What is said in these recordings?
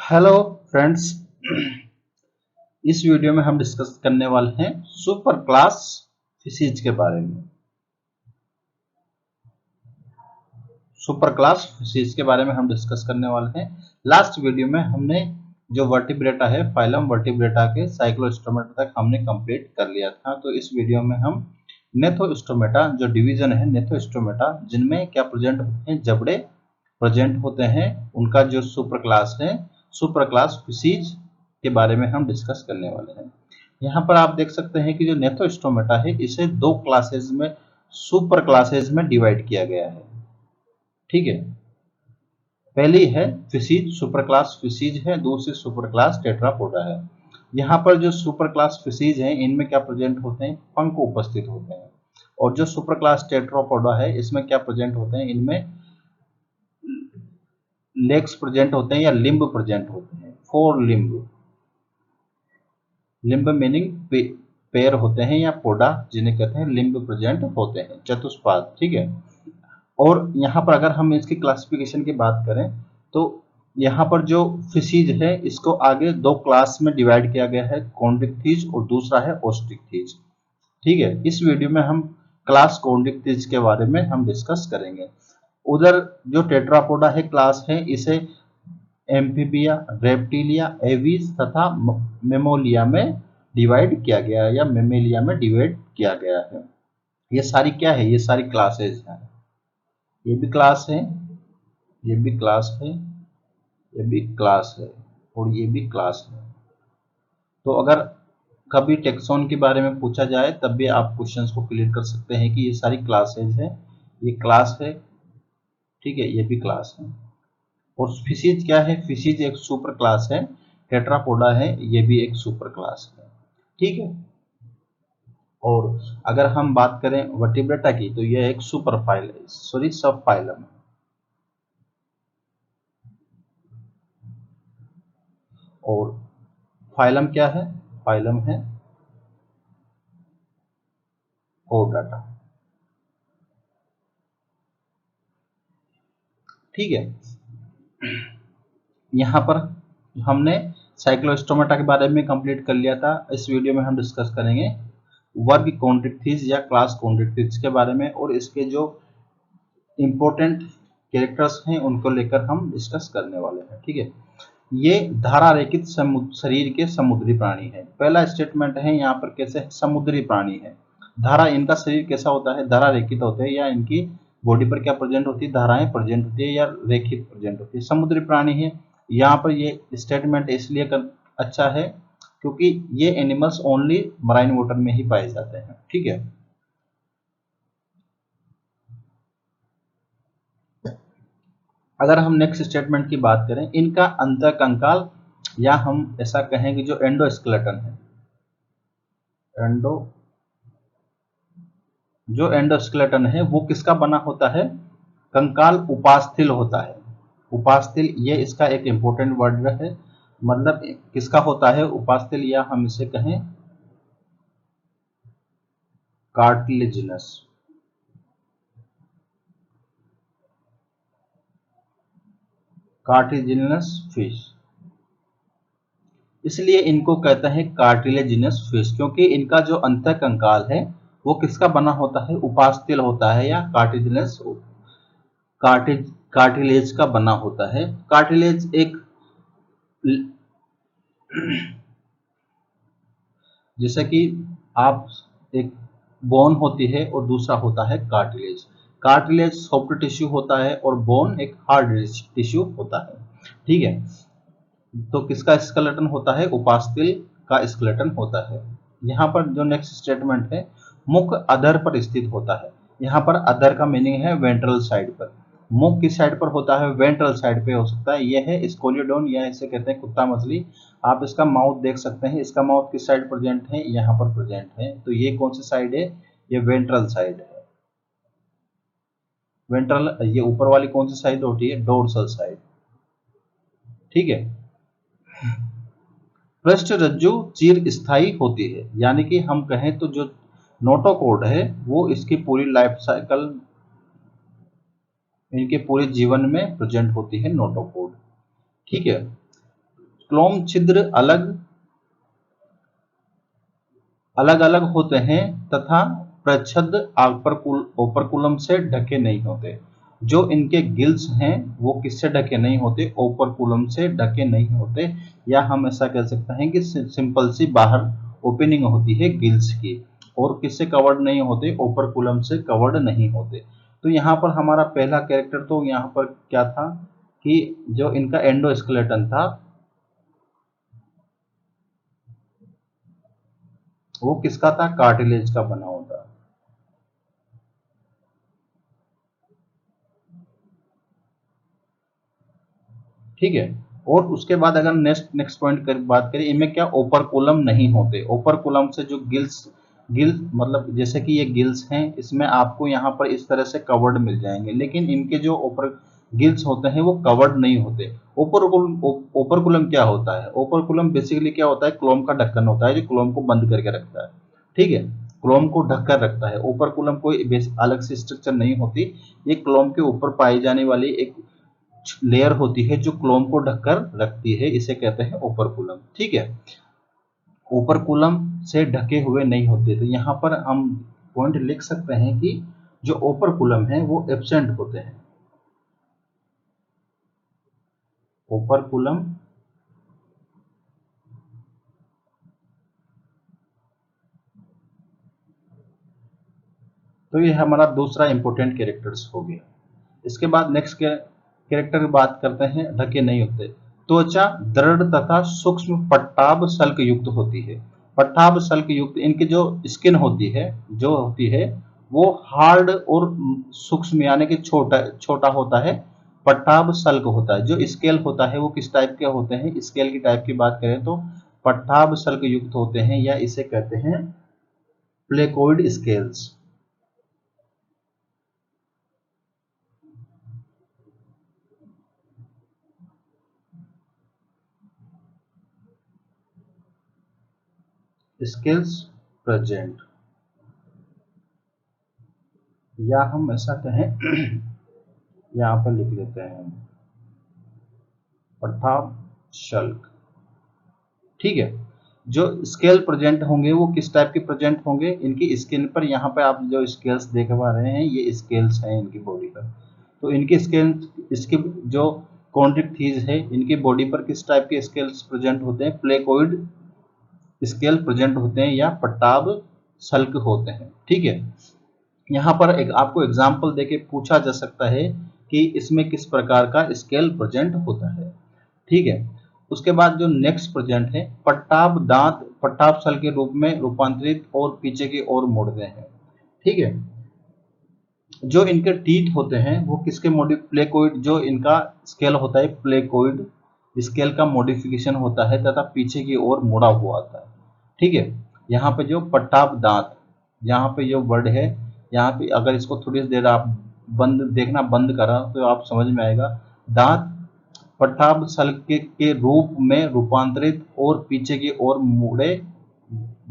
Hello friends. इस video में हम डिस्कस करने वाले हैं सुपर क्लास फिशिज के बारे में। सुपर क्लास फिशिज के बारे में हम डिस्कस करने वाले हैं। लास्ट वीडियो में हमने जो वर्टिब्रेटा है, फाइलम वर्टिब्रेटा के साइक्लोस्टोमेटा तक हमने कंप्लीट कर लिया था। तो इस वीडियो में हम नेथोस्टोमेटा, जो डिवीजन है नेथोस्टोमेटा, जिनमें क्या प्रेजेंट होते हैं, जबड़े प्रेजेंट होते हैं, उनका जो सुपर क्लास है, सुपर क्लास फिशिज के बारे में हम डिस्कस करने वाले हैं। यहाँ पर आप देख सकते हैं कि जो नेथोस्टोमेटा है, इसे दो क्लासेज में, सुपर क्लासेज में डिवाइड किया गया है। ठीक है, पहली है फिशिज, सुपर क्लास फिशिज है, दूसरी सुपर क्लास टेट्रापोडा है। यहाँ पर जो सुपर क्लास फिशिज है, इनमें क्या प्रेजेंट होते हैं, पंख उपस्थित होते हैं। और जो सुपर क्लास टेट्रापोडा है, इसमें क्या प्रेजेंट होते हैं, इनमें लेग्स प्रेजेंट होते हैं या लिम्ब प्रेजेंट होते हैं, फोर लिम्ब। लिम्ब मीनिंग पैर होते हैं, या पोडा जिन्हें कहते हैं, लिम्ब प्रेजेंट होते हैं, चतुष्पाद। ठीक है। और यहाँ पर अगर हम इसकी क्लासिफिकेशन की बात करें तो यहाँ पर जो फिशिज है, इसको आगे दो क्लास में डिवाइड किया गया है, कॉन्ड्रिक्थिज और दूसरा है ओस्ट्रिक्थिज। ठीक है, इस वीडियो में हम क्लास कॉन्ड्रिक्थिज के बारे में हम डिस्कस करेंगे। उधर जो टेट्रापोडा है क्लास है, इसे एम्फीबिया, रेप्टिलिया, एविस तथा मेमोलिया में डिवाइड किया गया है, या मेमेलिया में डिवाइड किया गया है। ये सारी क्या है, ये सारी क्लासेज हैं। ये भी क्लास है, ये भी क्लास है, ये भी क्लास है, और ये भी क्लास है। तो अगर कभी टेक्सोन के बारे में पूछा जाए, तब भी आप क्वेश्चंस को क्लियर कर सकते हैं कि ये सारी क्लासेज है, ये क्लास है। ठीक है, ये भी क्लास है। और फिशिज क्या है, फिशिज एक सुपर क्लास है, टेट्रापोडा है, ये भी एक सुपर क्लास है। ठीक है। और अगर हम बात करें वर्टिब्रेटा की, तो यह एक सुपर फाइल, सॉरी सब फाइलम है। और फाइलम क्या है, फाइलम है कोर्डाटा। ठीक है। यहाँ पर हमने साइक्लोस्टोमेटा के बारे में कंप्लीट कर लिया था। इस वीडियो में हम डिस्कस करेंगे वर्ग कॉन्ड्रिक्थिज या क्लास कॉन्ड्रिक्थिज के बारे में, और इसके जो इंपॉर्टेंट कैरेक्टर्स हैं उनको लेकर हम डिस्कस करने वाले हैं। ठीक है। ये धारा रेखित शरीर के समुद्री प्राणी है। पहला स्टेटमेंट है यहाँ पर, कैसे समुद्री प्राणी है। धारा, इनका शरीर कैसा होता है, धारा रेखित होते हैं, या इनकी बॉडी पर क्या प्रेजेंट होती है, धाराएं प्रेजेंट होती है, या रेखित प्रेजेंट होती है, समुद्री प्राणी है। यहाँ पर ये स्टेटमेंट इसलिए अच्छा है क्योंकि ये एनिमल्स ओनली मराइन वाटर में ही पाए जाते हैं। ठीक है। अगर हम नेक्स्ट स्टेटमेंट की बात करें, इनका अंतःकंकाल, या हम ऐसा कहें कि जो एंडोस्केलेटन है, एंडो जो एंडोस्केलेटन है वो किसका बना होता है, कंकाल उपास्थि होता है। उपास्थि, ये इसका एक इंपॉर्टेंट वर्ड है, मतलब किसका होता है उपास्थि, या हम इसे कहें कार्टिलेजिनस। कार्टिलेजिनस फिश, इसलिए इनको कहते हैं कार्टिलेजिनस फिश, क्योंकि इनका जो अंतःकंकाल है वो किसका बना होता है, उपास्थि होता है, या कार्टिलेजिनस, कार्टिलेज का बना होता है। कार्टिलेज एक, जैसे कि आप, एक बोन होती है और दूसरा होता है कार्टिलेज। कार्टिलेज सॉफ्ट टिश्यू होता है और बोन एक हार्ड टिश्यू होता है। ठीक है। तो किसका स्केलेटन होता है, उपास्थि का स्केलेटन होता है। यहाँ पर जो नेक्स्ट स्टेटमेंट है, मुख अधर पर स्थित होता है। यहाँ पर अधर का मीनिंग है वेंट्रल साइड पर। मुख किस साइड पर होता है, वेंट्रल साइड पे हो सकता है। यह है स्कोलियोडोन, या इसे कहते हैं कुत्ता मछली। आप इसका माउथ देख सकते हैं, इसका माउथ किस साइड प्रेजेंट है, यहाँ पर प्रेजेंट है। तो ये कौन सी साइड है, ये वेंट्रल साइड है। वेंट्रल, ये ऊपर वाली कौन सी साइड होती है, डोर्सल साइड। ठीक है। पृष्ठ रज्जु चिर स्थायी होती है, यानी कि हम कहें तो जो नोटोकॉर्ड है वो इसकी पूरी लाइफ साइकिल, इनके पूरे जीवन में प्रेजेंट होती है नोटोकॉर्ड। ठीक है। क्लोम छिद्र अलग अलग होते हैं तथा प्रच्छद ओपरकुलम से ढके नहीं होते। जो इनके गिल्स हैं वो किससे ढके नहीं होते, ओपरकुलम से ढके नहीं होते, या हम ऐसा कह सकते हैं कि सिंपल सी बाहर ओपनिंग होती है गिल्स की, और किससे कवर्ड नहीं होते, ओपरकुलम से कवर्ड नहीं होते। तो यहाँ पर हमारा पहला कैरेक्टर तो यहाँ पर क्या था कि जो इनका एंडोस्केलेटन था वो किसका था, कार्टिलेज का बना हुआ था। ठीक है। और उसके बाद अगर नेक्स्ट पॉइंट कर बात करें, इनमें क्या ओपरकुलम नहीं होते। ओपरकुलम से जो गिल्स मतलब जैसे कि ये गिल्स हैं, इसमें आपको यहाँ पर इस तरह से कवर्ड मिल जाएंगे, लेकिन इनके जो ऊपर गिल्स होते हैं वो कवर्ड नहीं होते। ओपरकुलम क्या होता है, ओपरकुलम बेसिकली क्या होता है, क्लोम का ढक्कन होता है जो क्लोम को बंद करके रखता है। ठीक है, क्लोम को ढककर रखता है। ओपरकुलम कोई अलग से स्ट्रक्चर नहीं होती, ये क्लोम के ऊपर पाई जाने वाली एक लेयर होती है जो क्लोम को ढककर रखती है, इसे कहते हैं ओपरकुलम। ठीक है, ओपरकुलम से ढके हुए नहीं होते। तो यहाँ पर हम पॉइंट लिख सकते हैं कि जो ओपरकुलम है वो एब्सेंट होते हैं। ओपरकुलम तो ये हमारा दूसरा इंपॉर्टेंट कैरेक्टर्स हो गया। इसके बाद नेक्स्ट कैरेक्टर की बात करते हैं, ढके नहीं होते। त्वचा दृढ़ तथा सूक्ष्म पट्टाभ सल्क युक्त होती है। पट्टाभ सल्क युक्त इनकी जो स्किन होती है वो हार्ड और सूक्ष्म यानी कि छोटा छोटा होता है। पट्टाभ सल्क होता है। जो स्केल होता है वो किस टाइप के होते हैं, स्केल की टाइप की बात करें तो पट्टाभ सल्क युक्त होते हैं, या इसे कहते हैं प्लेकोइड स्केल्स। स्केल्स प्रेजेंट, या हम ऐसा कहें यहाँ पर लिख लेते हैं पट्टाभ शल्क। ठीक है, जो स्केल प्रेजेंट होंगे वो किस टाइप के प्रेजेंट होंगे, इनकी स्किन पर यहाँ पे आप जो स्केल्स देख पा रहे हैं ये स्केल्स हैं इनकी बॉडी पर। तो इनके स्केल इसकी जो कॉन्ड्रिक्टीज है इनकी बॉडी पर किस टाइप के स्केल्स प्रेजेंट होते हैं, प्लेकोइड स्केल प्रेजेंट होते हैं या पट्टाभ सल्क होते हैं। ठीक है, यहाँ पर एक आपको एग्जाम्पल देके पूछा जा सकता है कि इसमें किस प्रकार का स्केल प्रेजेंट होता है। ठीक है, उसके बाद जो नेक्स्ट प्रेजेंट है, पट्टाभ दांत पट्टाभ सल के रूप में रूपांतरित और पीछे की ओर मुड़ते हैं। ठीक है, जो इनके टीथ होते हैं वो किसके प्लेकोइड, जो इनका स्केल होता है प्लेकोइड स्केल का मॉडिफिकेशन होता है तथा पीछे की ओर मुड़ा हुआ आता है। ठीक है, यहाँ पे जो पट्टाभ दांत, यहाँ पे जो वर्ड है, यहाँ पे अगर इसको थोड़ी देर आप देखना बंद करा तो आप समझ में आएगा। दांत पट्टाभ सल्क के रूप में रूपांतरित और पीछे की ओर मुड़े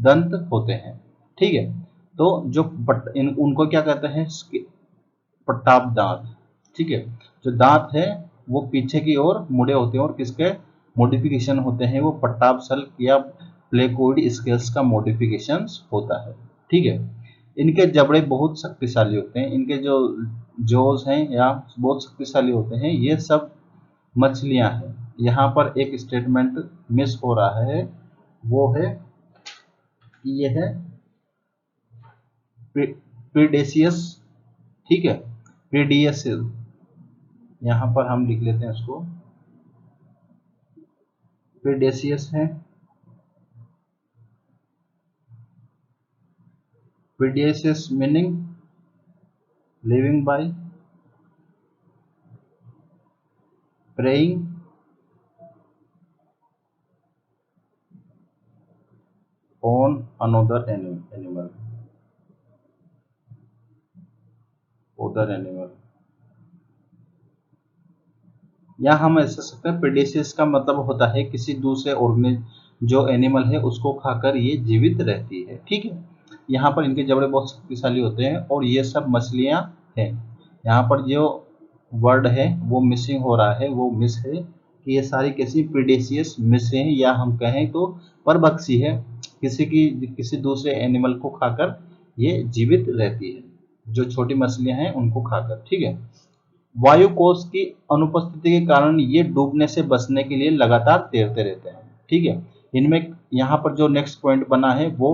दंत होते हैं। ठीक है, तो जो उनको क्या कहते हैं, पट्टाभ दांत। ठीक है, जो दांत है वो पीछे की ओर मुड़े होते हैं और किसके मॉडिफिकेशन होते हैं, वो पट्टाभ सल्क या प्लेकोइड स्केल्स का मॉडिफिकेशन होता है। ठीक है, इनके जबड़े बहुत शक्तिशाली होते हैं, इनके जो जोज हैं या बहुत शक्तिशाली होते हैं। ये सब मछलियां हैं। यहाँ पर एक स्टेटमेंट मिस हो रहा है, वो है कि यह है प्रीडेशियस। ठीक है, प्रीडियसिल, यहाँ पर हम लिख लेते हैं उसको प्रीडेशियस है। Predacious meaning living by preying on another animal, other animal। या हम ऐसा सकते हैं प्रीडेशियस का मतलब होता है किसी दूसरे ऑर्गेनिज्म जो एनिमल है उसको खाकर ये जीवित रहती है। ठीक है, यहाँ पर इनके जबड़े बहुत शक्तिशाली होते हैं और ये सब मछलियाँ हैं। यहाँ पर जो वर्ड है वो मिसिंग हो रहा है, वो मिस है, कि ये सारी किसी प्रीडेशियस में से हैं, या हम कहें तो परभक्षी है, किसी दूसरे एनिमल को खाकर ये जीवित रहती है, जो छोटी मछलियां हैं उनको खाकर। ठीक है, वायु कोश की अनुपस्थिति के कारण ये डूबने से बचने के लिए लगातार तैरते रहते हैं। ठीक है, इनमें यहाँ पर जो नेक्स्ट पॉइंट बना है वो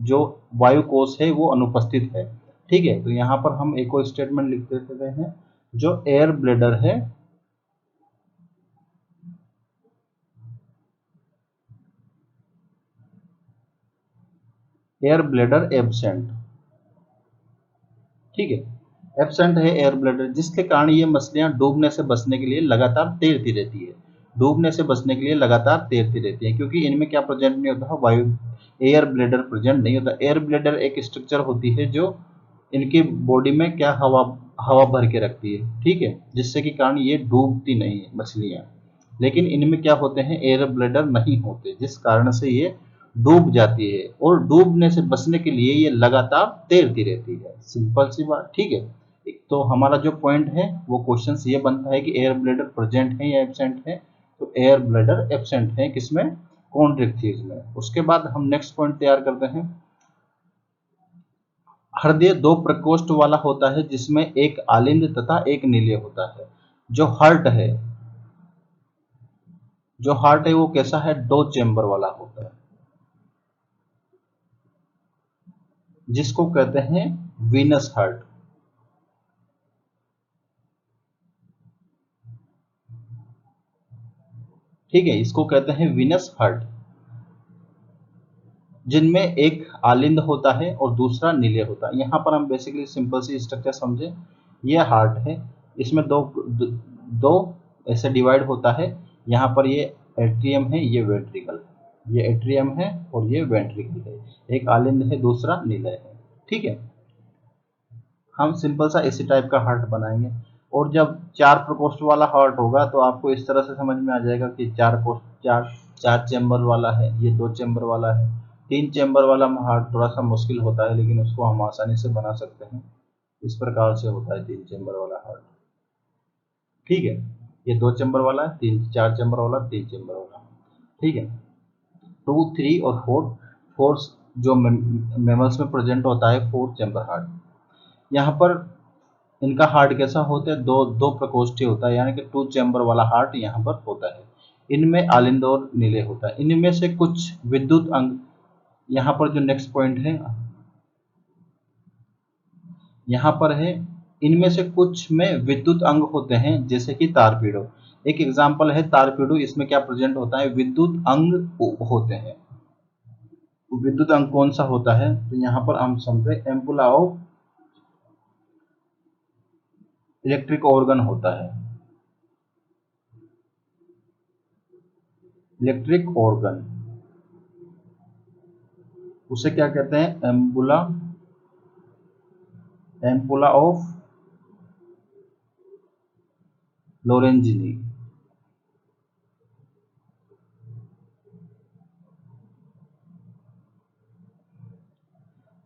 जो वायु कोश है वो अनुपस्थित है। ठीक है, तो यहाँ पर हम एक और स्टेटमेंट लिख देते हैं, जो एयर ब्लैडर है एयर ब्लैडर एब्सेंट। ठीक है, एब्सेंट है एयर ब्लैडर, जिसके कारण ये मछलियां डूबने से बचने के लिए लगातार तैरती रहती है, डूबने से बचने के लिए लगातार तैरती रहती है, क्योंकि इनमें क्या प्रेजेंट नहीं होता, वायु एयर ब्लैडर प्रेजेंट नहीं होता। एयर ब्लैडर एक स्ट्रक्चर होती है जो इनकी बॉडी में क्या हवा हवा भर के रखती है। ठीक है, जिससे कि कारण ये डूबती नहीं है मछलियां, लेकिन इनमें क्या होते हैं, एयर ब्लैडर नहीं होते, जिस कारण से ये डूब जाती है, और डूबने से बचने के लिए ये लगातार तैरती रहती है। सिंपल सी बात। ठीक है, तो हमारा जो पॉइंट है वो क्वेश्चन ये बनता है कि एयर ब्लैडर प्रेजेंट है या एब्सेंट है, तो एयर ब्लैडर एब्सेंट है, किसमें, कॉन्ट्रैक्टाइल्स में। उसके बाद हम नेक्स्ट पॉइंट तैयार करते हैं। हृदय दो प्रकोष्ठ वाला होता है, जिसमें एक आलिंद तथा एक निलय होता है। जो हार्ट है वो कैसा है, दो चेंबर वाला होता है, जिसको कहते हैं वीनस हार्ट। ठीक है, इसको कहते हैं वीनस हार्ट, जिनमें एक आलिंद होता है और दूसरा निलय होता है। यहाँ पर हम बेसिकली सिंपल सी स्ट्रक्चर समझे, ये हार्ट है, इसमें दो ऐसे डिवाइड होता है। यहाँ पर ये एट्रियम है, ये वेंट्रिकल है, ये एट्रियम है और ये वेंट्रिकल है, एक आलिंद है दूसरा निलय है। ठीक है, हम सिंपल सा इसी टाइप का हार्ट बनाएंगे। और जब चार प्रकोष्ठ वाला हार्ट होगा तो आपको इस तरह से समझ में आ जाएगा कि चार चेंबर वाला है, ये दो चेंबर वाला है। तीन चेंबर वाला हार्ट थोड़ा सा मुश्किल होता है, लेकिन उसको हम आसानी से बना सकते हैं। इस प्रकार से होता है तीन चेंबर वाला हार्ट। ठीक है, ये दो चेंबर वाला है, चार चेंबर वाला, तीन चेंबर वाला। ठीक है, 2, 3 और 4 जो मेमल्स में प्रेजेंट होता है, 4 चेंबर हार्ट। यहाँ पर इनका हार्ट कैसा होता है, दो दो प्रकोष्ठीय होता है, यानी कि 2 चेंबर वाला हार्ट यहाँ पर होता है। इनमें आलिंद और निलय होता है। इनमें से कुछ विद्युत अंग, यहाँ पर जो नेक्स्ट पॉइंट है यहाँ पर है, इनमें से कुछ में विद्युत अंग होते हैं, जैसे कि तारपीडो। एक एग्जाम्पल है तारपीडो, इसमें क्या प्रेजेंट होता है, विद्युत अंग होते हैं। विद्युत अंग कौन सा होता है, तो यहाँ पर हम समझे एम्पुला ऑफ इलेक्ट्रिक ऑर्गन होता है, इलेक्ट्रिक ऑर्गन, उसे क्या कहते हैं, एम्पुला ऑफ लोरेंजिनी।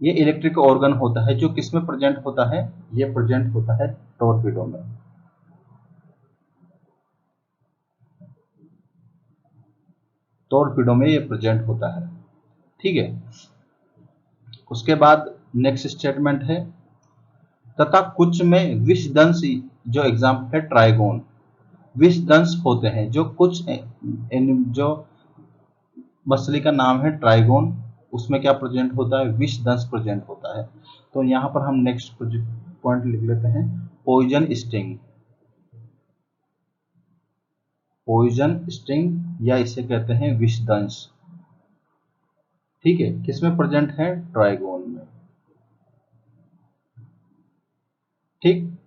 ये इलेक्ट्रिक ऑर्गन होता है, जो किसमें प्रेजेंट होता है, ये प्रेजेंट होता है टॉर्पीडो में। टॉर्पीडो में ये प्रेजेंट होता है। ठीक है, उसके बाद नेक्स्ट स्टेटमेंट है, तथा कुछ में विषदंश, जो एग्जाम्पल है ट्राइगोन, विषदंश होते हैं, जो कुछ जो मछली का नाम है ट्राइगोन, उसमें क्या प्रेजेंट होता है, विषदंश प्रेजेंट होता है। तो यहाँ पर हम नेक्स्ट पॉइंट लिख लेते हैं, पॉइजन स्टिंग। पॉइजन स्टिंग या इसे कहते हैं विषदंश। ठीक है, किसमें प्रेजेंट है, ट्राइगोन में। ठीक,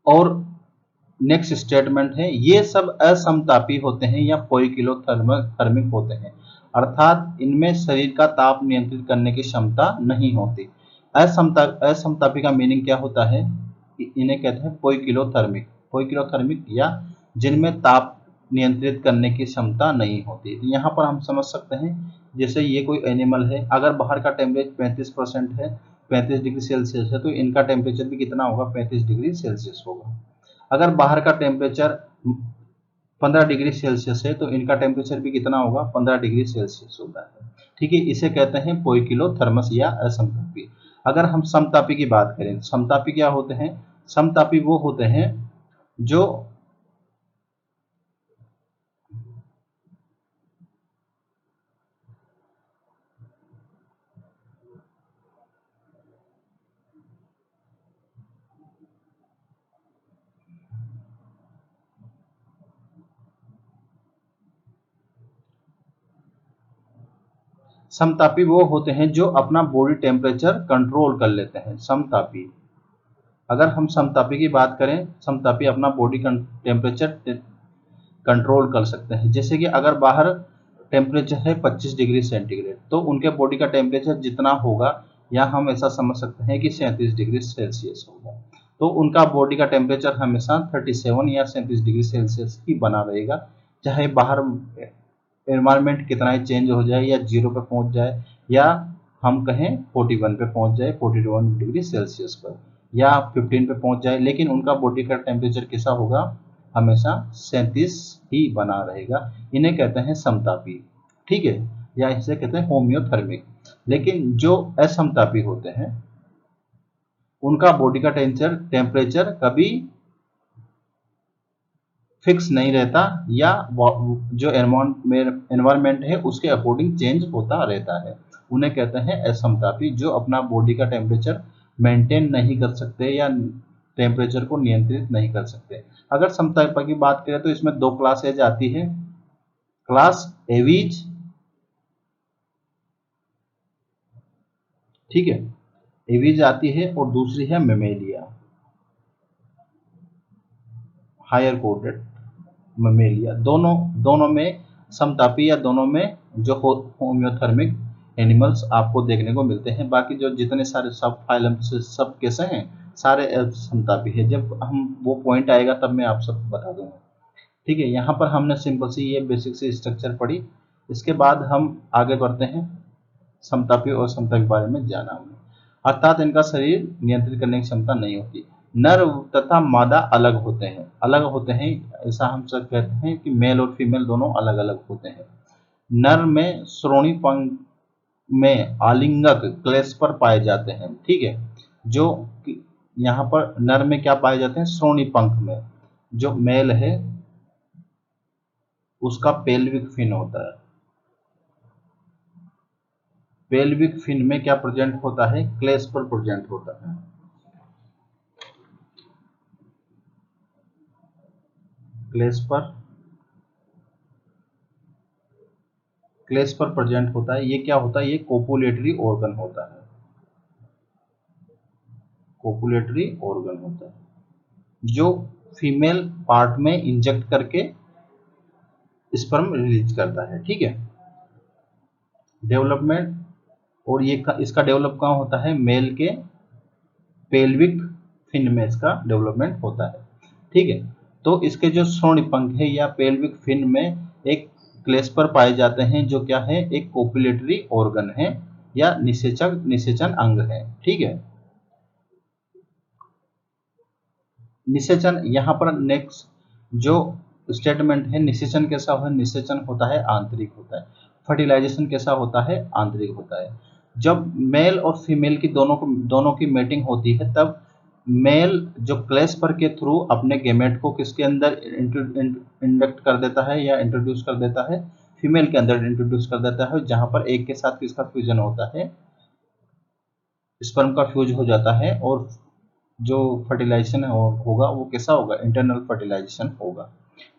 और नेक्स्ट स्टेटमेंट है, ये सब असमतापी होते हैं या पोइकिलोथर्मिक होते हैं, अर्थात इनमें शरीर का ताप नियंत्रित करने की क्षमता नहीं होती। असमतापी का मीनिंग क्या होता है, इन्हें कहते हैं पोइकिलोथर्मिक या जिनमें ताप नियंत्रित करने की क्षमता नहीं होती। तो यहाँ पर हम समझ सकते हैं, जैसे ये कोई एनिमल है, अगर बाहर का टेम्परेचर 35% है 35 डिग्री सेल्सियस है तो इनका टेम्परेचर भी कितना होगा, 35 डिग्री सेल्सियस होगा। अगर बाहर का टेम्परेचर 15 डिग्री सेल्सियस है तो इनका टेम्परेचर भी कितना होगा, 15 डिग्री सेल्सियस होता है। ठीक है, इसे कहते हैं पोइकिलोथर्मस या असमतापी। अगर हम समतापी की बात करें, समतापी क्या होते हैं, समतापी वो होते हैं जो समतापी वो होते हैं जो अपना बॉडी टेम्परेचर कंट्रोल कर लेते हैं, समतापी। अगर हम समतापी की बात करें, समतापी अपना बॉडी टेम्परेचर कंट्रोल कर सकते हैं। जैसे कि अगर बाहर टेम्परेचर है 25 डिग्री सेंटीग्रेड तो उनके बॉडी का टेम्परेचर जितना होगा, या हम ऐसा समझ सकते हैं कि 37 डिग्री सेल्सियस होगा, तो उनका बॉडी का टेम्परेचर हमेशा 37 या 37 डिग्री सेल्सियस ही बना रहेगा, चाहे बाहर एनवायरनमेंट कितना ही चेंज हो जाए, या 0 पे पहुंच जाए, या हम कहें 41 पे पहुंच जाए, 41 डिग्री सेल्सियस पर, या 15 पे पहुंच जाए, लेकिन उनका बॉडी का टेम्परेचर कैसा होगा, हमेशा 37 ही बना रहेगा। इन्हें कहते हैं समतापी। ठीक है, या इसे कहते हैं होम्योथर्मिक। लेकिन जो असमतापी होते हैं उनका बॉडी का टेम्परेचर कभी फिक्स नहीं रहता, या जो एनवायरनमेंट है उसके अकॉर्डिंग चेंज होता रहता है। उन्हें कहते हैं असमतापी, जो अपना बॉडी का टेम्परेचर मेंटेन नहीं कर सकते या टेम्परेचर को नियंत्रित नहीं कर सकते। अगर समतापी की बात करें तो इसमें दो क्लासेज आती है, क्लास एवीज, ठीक है, एवीज आती है, और दूसरी है मेमेलिया, हायर कोर्टेड ममेलिया। दोनों में समतापी या दोनों में जो होम्योथर्मिक एनिमल्स आपको देखने को मिलते हैं। बाकी जो जितने सारे सब फाइलम से सब कैसे हैं, सारे समतापी है। जब हम वो पॉइंट आएगा तब मैं आप सब बता दूंगा। ठीक है, यहाँ पर हमने सिंपल सी ये बेसिक सी स्ट्रक्चर पढ़ी। इसके बाद हम आगे बढ़ते हैं, समतापी और समता के बारे में जाना हमने। अर्थात इनका शरीर नियंत्रित करने की क्षमता नहीं होती। नर तथा मादा अलग होते हैं, ऐसा हम सब कहते हैं कि मेल और फीमेल दोनों अलग अलग होते हैं। नर में श्रोणी पंख में आलिंगक क्लेस्पर पाए जाते हैं। ठीक है, जो यहाँ पर नर में क्या पाए जाते हैं, श्रोणी पंख में। जो मेल है उसका पेल्विक फिन होता है। पेल्विक फिन में क्या प्रेजेंट होता है, क्लेस्पर प्रेजेंट होता है। क्लेस्पर प्रेजेंट होता है। ये क्या होता है, ये कोपुलेटरी ऑर्गन होता है, कोपुलेटरी ऑर्गन होता है जो फीमेल पार्ट में इंजेक्ट करके स्पर्म रिलीज करता है। ठीक है, डेवलपमेंट, और ये इसका डेवलप कहाँ होता है, मेल के पेल्विक फिन में इसका डेवलपमेंट होता है। ठीक है, तो इसके जो श्रोणी पंख है या पेल्विक फिन में एक क्लेस्पर पाए जाते हैं, जो क्या है, एक कोपुलेटरी ऑर्गन है या निषेचन अंग है। ठीक है, निषेचन, यहाँ पर नेक्स्ट जो स्टेटमेंट है, निषेचन कैसा होता है, निषेचन होता है आंतरिक होता है। फर्टिलाइजेशन कैसा होता है, आंतरिक होता है। जब मेल और फीमेल की दोनों की मेटिंग होती है, तब मेल जो क्लेस्पर के थ्रू अपने गेमेट को किसके अंदर इंडक्ट कर देता है या इंट्रोड्यूस कर देता है, फीमेल के अंदर इंट्रोड्यूस कर देता है, जहां पर एक के साथ किसका फ्यूजन होता है, स्पर्म का फ्यूज हो जाता है, और जो फर्टिलाइजेशन होगा वो कैसा होगा, इंटरनल फर्टिलाइजेशन होगा।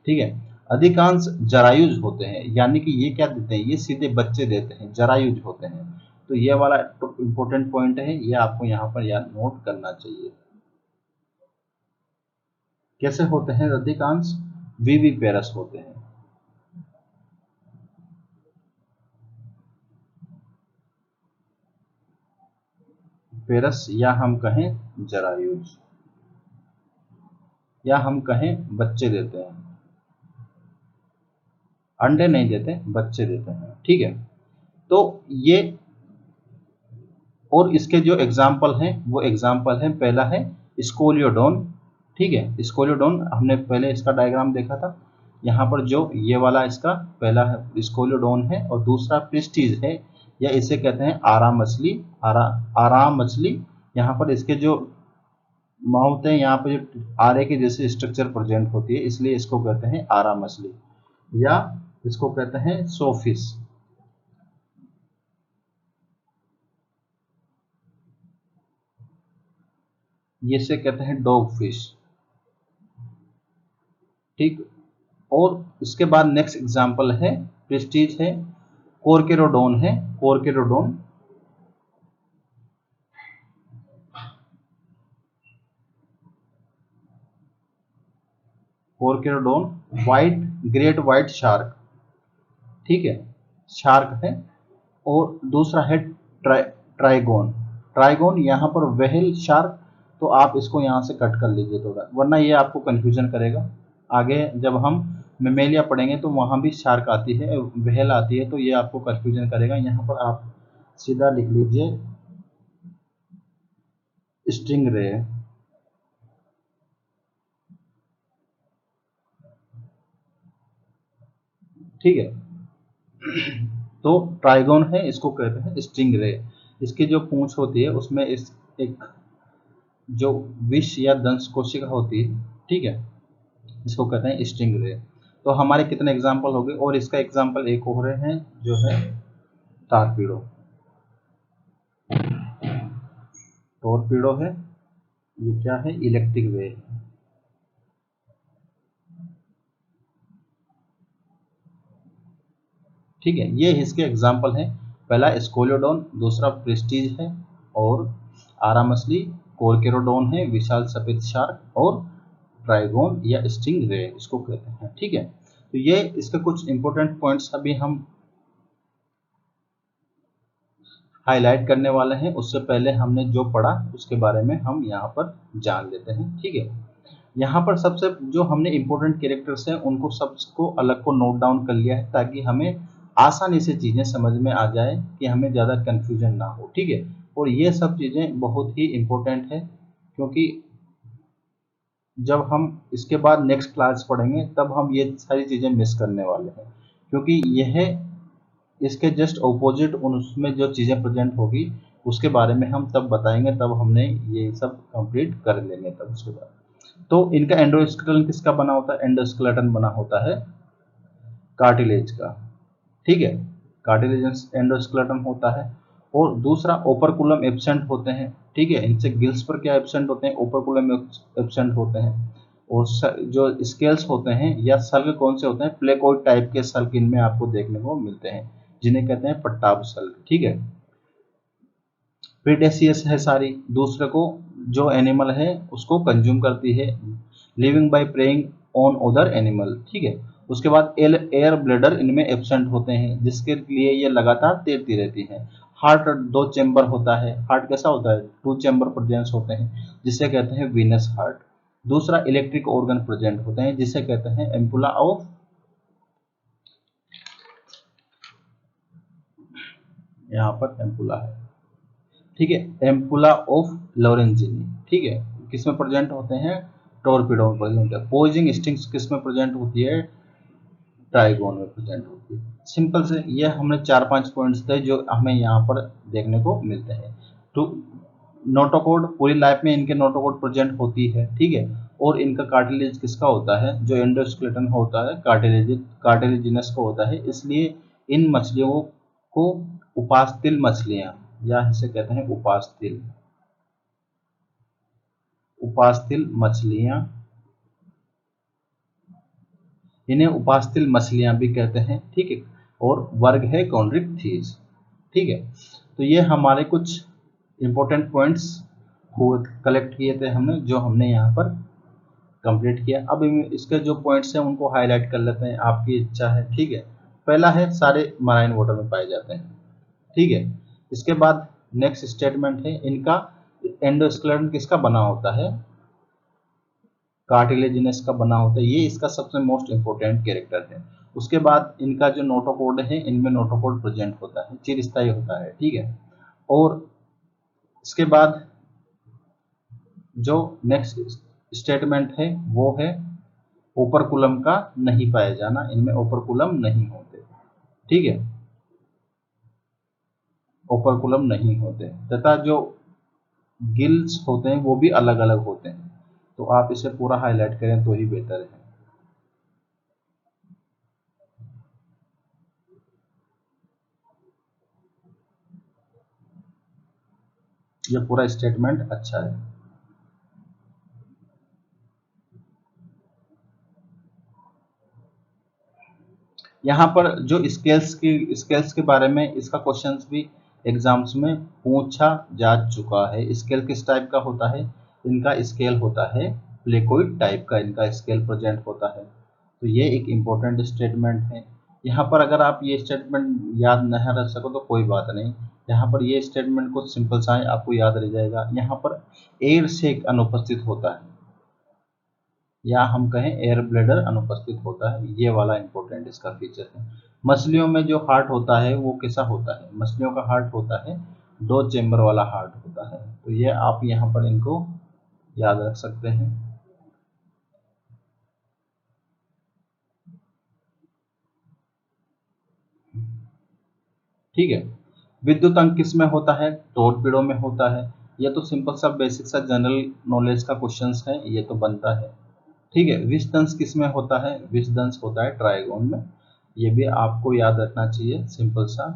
ठीक है, अधिकांश जरायुज होते हैं, यानी कि ये क्या देते हैं, ये सीधे बच्चे देते हैं, जरायुज होते हैं। तो ये वाला इंपॉर्टेंट पॉइंट है, ये आपको यहाँ पर याद नोट करना चाहिए। कैसे होते हैं, अधिकांश विविपेरस होते हैं। पेरस, या हम कहें जरायुज, या हम कहें बच्चे देते हैं, अंडे नहीं देते, बच्चे देते हैं। ठीक है, तो ये और इसके जो एग्जाम्पल हैं वो एग्जाम्पल है, पहला है स्कोलियोडोन, ठीक है। स्कोलियोडोन हमने पहले इसका डायग्राम देखा था। यहाँ पर जो ये वाला इसका पहला है स्कोलियोडोन है, और दूसरा प्रेस्टीज है, या इसे कहते हैं आराम मछली, आराम मछली। यहाँ पर इसके जो माउथ है, यहाँ पर जो आरे के जैसे स्ट्रक्चर प्रेजेंट होती है, इसलिए इसको कहते हैं आराम मछली, या इसको कहते हैं सोफिश। ये से कहते हैं डॉग फिश, ठीक। और इसके बाद नेक्स्ट एग्जांपल है प्रेस्टीज है, कोरकेरोडोन है, कोरकेरोडोन। कोरकेरोडोन वाइट, ग्रेट वाइट शार्क, ठीक है, शार्क है। और दूसरा है ट्राइगोन, ट्राइगोन यहाँ पर व्हेल शार्क, तो आप इसको यहाँ से कट कर लीजिए थोड़ा, वरना ये आपको कंफ्यूजन करेगा। आगे जब हम मेमेलिया पढ़ेंगे तो वहाँ भी शार्क आती है, व्हेल आती है, तो ये आपको कंफ्यूजन करेगा। यहाँ पर आप सीधा लिख लीजिए स्टिंगरे, ठीक है। तो ट्राइगोन है, इसको कहते हैं स्टिंगरे। इसकी जो पूंछ होती है उसमें इस एक जो विष या दंश कोशिका होती है, ठीक है, इसको कहते हैं स्टिंगरे। तो हमारे कितने एग्जाम्पल हो गए, और इसका एग्जाम्पल एक और है जो है टॉर्पीडो, टॉर्पीडो है, ये क्या है, इलेक्ट्रिक वेव, ठीक है। ये इसके एग्जाम्पल हैं, पहला स्कोलियोडोन, दूसरा प्रेस्टीज है, और आरा मछली, कोरकेरोडोन है, विशाल सफेद शार्क, और ट्राइगोन या स्टिंग रे इसको कहते हैं, ठीक है। तो ये इसके कुछ इंपॉर्टेंट पॉइंट्स अभी हम हाईलाइट करने वाले हैं। उससे पहले हमने जो पढ़ा उसके बारे में हम यहाँ पर जान लेते हैं, ठीक है। यहाँ पर सबसे जो हमने इंपॉर्टेंट कैरेक्टर्स हैं उनको सबको अलग को नोट डाउन कर लिया है, ताकि हमें आसानी से चीज़ें समझ में आ जाए, कि हमें ज़्यादा कन्फ्यूजन ना हो, ठीक है। और ये सब चीज़ें बहुत ही इम्पोर्टेंट है, क्योंकि जब हम इसके बाद नेक्स्ट क्लास पढ़ेंगे तब हम ये सारी चीज़ें मिस करने वाले हैं, क्योंकि यह इसके जस्ट ऑपोजिट उसमें जो चीज़ें प्रेजेंट होगी उसके बारे में हम तब बताएंगे, तब हमने ये सब कंप्लीट कर लेंगे तब उसके बाद। तो इनका एंडोस्केलेटन किसका बना होता है, एंडोस्केलेटन बना होता है कार्टिलेज का, ठीक है, कार्टिलेज एंडोस्केलेटन होता है। और दूसरा ओपरकुलम एब्सेंट होते हैं, ठीक है, इनसे गिल्स पर क्या एब्सेंट होते हैं, ओपरकुलम एब्सेंट होते हैं। और जो स्केल्स होते हैं या सल्क कौन से होते हैं, प्लेकोइड टाइप के सल्क इनमें आपको देखने को मिलते हैं, जिन्हें कहते हैं पट्टाभ सल्क, ठीक है। प्रीडेसियस है सारी, दूसरे को जो एनिमल है उसको कंज्यूम करती है, living by praying on other animal, ठीक है। उसके बाद एयर ब्लैडर इनमें एब्सेंट होते हैं, जिसके लिए ये लगातार तैरती रहती है। हार्ट 2 चेंबर होता है, हार्ट कैसा होता है, 2 चेंबर प्रेजेंस होते हैं, जिसे कहते हैं वीनस हार्ट। दूसरा इलेक्ट्रिक ऑर्गन प्रेजेंट होते हैं, जिसे कहते हैं एम्पुला ऑफ, यहाँ पर एम्पुला है, ठीक है, एम्पुला ऑफ लॉरेंजिनी, ठीक है, किसमें प्रेजेंट होते हैं, टॉर्पीडो में प्रेजेंट होते हैं। पोइजिंग स्टिंग्स किसमें प्रेजेंट होती है, ट्राइगोन में प्रेजेंट होती है। सिंपल से ये हमने 4-5 पॉइंट्स थे जो हमें यहाँ पर देखने को मिलते हैं। तो नोटोकोड पूरी लाइफ में इनके नोटोकोड प्रेजेंट होती है, ठीक है। और इनका कार्टिलेज किसका होता है, जो एंडोस्केलेटन होता है कार्टिलेजिनस को होता है, इसलिए इन मछलियों को उपास्तिल मछलियां, या इसे कहते हैं उपास्तिल, उपास्तिल मछलियां, इन्हें उपास्तिल मछलियां भी कहते हैं, ठीक है। और वर्ग है कॉन्ड्रिक्थीज, ठीक है। तो ये हमारे कुछ इंपॉर्टेंट पॉइंट्स कलेक्ट किए थे हमने, जो हमने यहाँ पर कंप्लीट किया। अब इसके जो पॉइंट्स हैं उनको हाईलाइट कर लेते हैं, आपकी इच्छा है, ठीक है। पहला है सारे मराइन वाटर में पाए जाते हैं, ठीक है। इसके बाद नेक्स्ट स्टेटमेंट है इनका एंडोस्केलेटन किसका बना होता है, कार्टिलेजिनस का बना होता है, ये इसका सबसे मोस्ट इंपोर्टेंट कैरेक्टर है। उसके बाद इनका जो नोटोकोड है, इनमें नोटोकोड प्रेजेंट होता है, चिरस्थायी होता है, ठीक है। और इसके बाद जो नेक्स्ट स्टेटमेंट है वो है ओपरकुलम का नहीं पाया जाना, इनमें ओपरकुलम नहीं होते, ठीक है, ओपरकुलम नहीं होते, तथा जो गिल्स होते हैं वो भी अलग अलग होते हैं। तो आप इसे पूरा हाईलाइट करें तो ही बेहतर है। ये पूरा स्टेटमेंट अच्छा है। यहाँ पर जो स्केल्स के बारे में इसका क्वेश्चंस भी एग्जाम्स में पूछा जा चुका है। स्केल किस टाइप का होता है? इनका स्केल होता है प्लेकोइड टाइप का, इनका स्केल प्रेजेंट होता है। तो ये एक इम्पोर्टेंट स्टेटमेंट है। यहाँ पर अगर आप ये स्टेटमेंट याद नहीं रख सको तो कोई बात नहीं, यहाँ पर ये स्टेटमेंट को सिंपल सा है, आपको याद रह जाएगा। यहाँ पर एयर सेक अनुपस्थित होता है, या हम कहें एयर ब्लैडर अनुपस्थित होता है, ये वाला इंपॉर्टेंट इसका फीचर है। मछलियों में जो हार्ट होता है वो कैसा होता है? मछलियों का हार्ट होता है 2 चेम्बर वाला हार्ट होता है। तो ये आप यहाँ पर इनको याद रख सकते हैं। ठीक है, विद्युत अंक किस में होता है? टोरपीडो में होता है। ये तो सिंपल सा बेसिक सा जनरल नॉलेज का क्वेश्चन है, ये तो बनता है। ठीक है, विषदंश किस में होता है? विषदंश होता है ट्राइगोन में, ये भी आपको याद रखना चाहिए, सिंपल सा।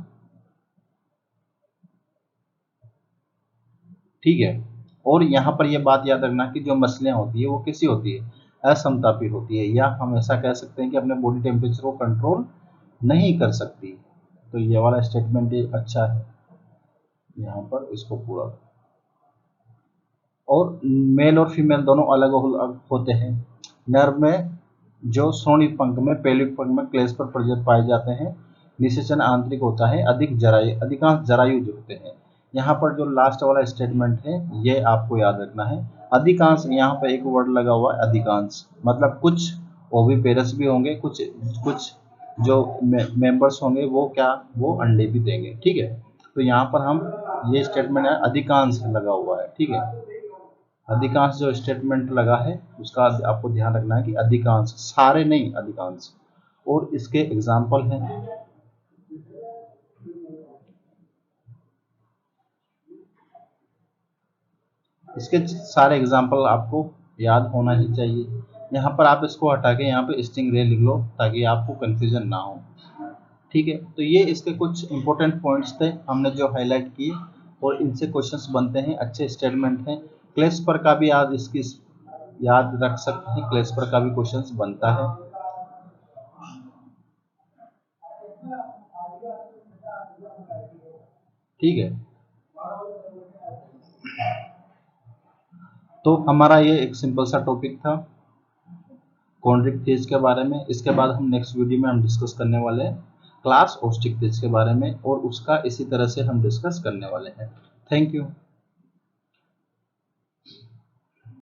ठीक है, और यहाँ पर यह बात याद रखना कि जो मछलियाँ होती है वो कैसी होती है? असमतापी होती है, या हम ऐसा कह सकते हैं कि अपने बॉडी टेम्परेचर को कंट्रोल नहीं कर सकती। तो ये वाला स्टेटमेंट अच्छा है, यहाँ पर इसको पूरा। और मेल और फीमेल दोनों अलग अलग होते हैं। नर में जो श्रोणि पंख में, पेलिक पंख में क्लेश पर प्रजनन पाए जाते हैं, निषेचन आंतरिक होता है, अधिकांश जरायुज होते हैं। यहाँ पर जो लास्ट वाला स्टेटमेंट है ये आपको याद रखना है। अधिकांश, यहाँ पर एक वर्ड लगा हुआ है अधिकांश, मतलब कुछ ओविपेरस भी होंगे, कुछ कुछ जो मेंबर्स होंगे वो क्या, वो अंडे भी देंगे। ठीक है, तो यहाँ पर हम ये स्टेटमेंट है अधिकांश लगा हुआ है। ठीक है, अधिकांश जो स्टेटमेंट लगा है उसका आपको ध्यान रखना है कि अधिकांश, सारे नहीं, अधिकांश। और इसके एग्जाम्पल हैं, इसके सारे एग्जाम्पल आपको याद होना ही चाहिए। यहाँ पर आप इसको हटा के यहाँ पे स्टिंग रे लिख लो ताकि आपको कंफ्यूजन ना हो। ठीक है, तो ये इसके कुछ इंपॉर्टेंट पॉइंट्स थे हमने जो हाईलाइट किए, और इनसे क्वेश्चंस बनते हैं, अच्छे स्टेटमेंट हैं। क्लेस्पर का भी याद रख सकते हैं, क्लेस्पर का भी क्वेश्चंस बनता है। ठीक है, तो हमारा ये एक सिंपल सा टॉपिक था कॉन्ड्रिक थीसिस के बारे में। इसके बाद हम नेक्स्ट वीडियो में हम डिस्कस करने वाले हैं क्लास ऑस्टिक थीसिस के बारे में, और उसका इसी तरह से हम डिस्कस करने वाले हैं। Thank you.